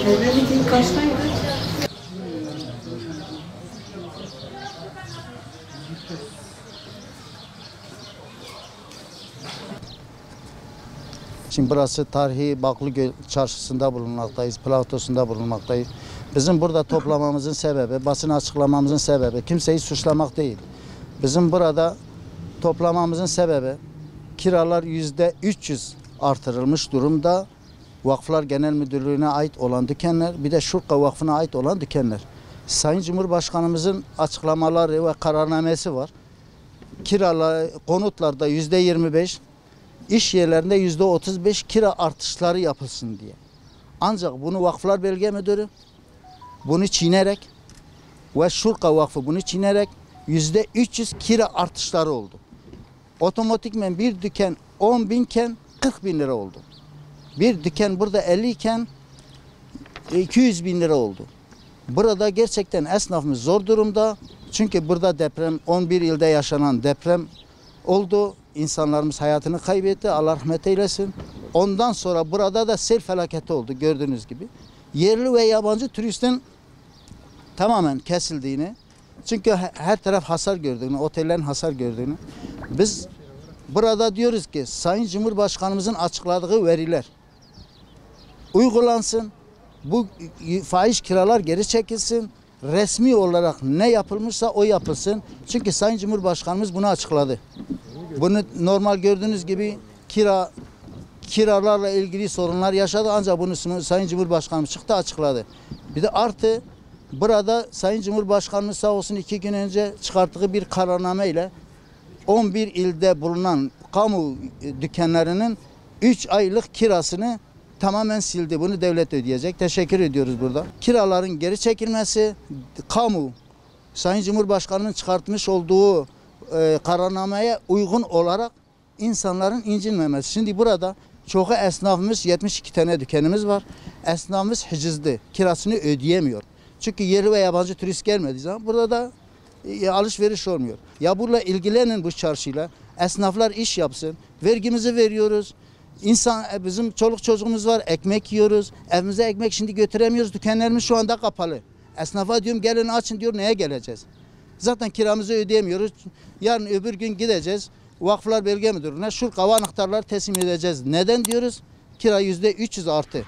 Evlilik ilk kaçtaydı? Şimdi burası tarihi Baklıgöl çarşısında bulunmaktayız, platosunda bulunmaktayız. Bizim burada toplamamızın sebebi, basın açıklamamızın sebebi, kimseyi suçlamak değil. Bizim burada toplamamızın sebebi, kiralar %300 artırılmış durumda. Vakıflar Genel Müdürlüğü'ne ait olan dükkanlar, bir de Şurka Vakfı'na ait olan dükkanlar. Sayın Cumhurbaşkanımızın açıklamaları ve kararnamesi var. Kiralar, konutlarda %25, İş yerlerinde %35 kira artışları yapılsın diye. Ancak bunu Vakıflar Bölge Müdürü bunu çiğnerek ve Şurka Vakfı bunu çiğnerek %300 kira artışları oldu. Otomatikmen bir dükkan 10.000 iken 40.000 lira oldu. Bir dükkan burada 50 iken 200.000 lira oldu. Burada gerçekten esnafımız zor durumda. Çünkü burada deprem, 11 ilde yaşanan deprem oldu. İnsanlarımız hayatını kaybetti. Allah rahmet eylesin. Ondan sonra burada da sel felaketi oldu gördüğünüz gibi. Yerli ve yabancı turistin tamamen kesildiğini, çünkü her taraf hasar gördüğünü, otellerin hasar gördüğünü. Biz burada diyoruz ki Sayın Cumhurbaşkanımızın açıkladığı veriler uygulansın. Bu fahiş kiralar geri çekilsin. Resmi olarak ne yapılmışsa o yapılsın. Çünkü Sayın Cumhurbaşkanımız bunu açıkladı. Bunu normal gördüğünüz gibi kiralarla ilgili sorunlar yaşadı, ancak bunu Sayın Cumhurbaşkanımız çıktı açıkladı. Bir de artı burada Sayın Cumhurbaşkanımız sağ olsun 2 gün önce çıkarttığı bir kararname ile 11 ilde bulunan kamu dükkanlarının 3 aylık kirasını tamamen sildi. Bunu devlet ödeyecek. Teşekkür ediyoruz burada. Kiraların geri çekilmesi, kamu Sayın Cumhurbaşkanı'nın çıkartmış olduğu kararnameye uygun olarak insanların incinmemesi. Şimdi burada çoğu esnafımız, 72 tane dükkanımız var. Esnafımız hicizli, kirasını ödeyemiyor. Çünkü yerli ve yabancı turist gelmediği zaman burada da alışveriş olmuyor. Ya bununla ilgilenin bu çarşıyla. Esnaflar iş yapsın. Vergimizi veriyoruz. Bizim çoluk çocuğumuz var, ekmek yiyoruz. Evimize ekmek şimdi götüremiyoruz. Dükkanlarımız şu anda kapalı. Esnafa diyorum gelin açın diyor, neye geleceğiz? Zaten kiramızı ödeyemiyoruz. Yarın öbür gün gideceğiz. Vakıflar Bölge Müdürlüğü'ne Şurka anahtarları teslim edeceğiz. Neden diyoruz? Kira %300 artı.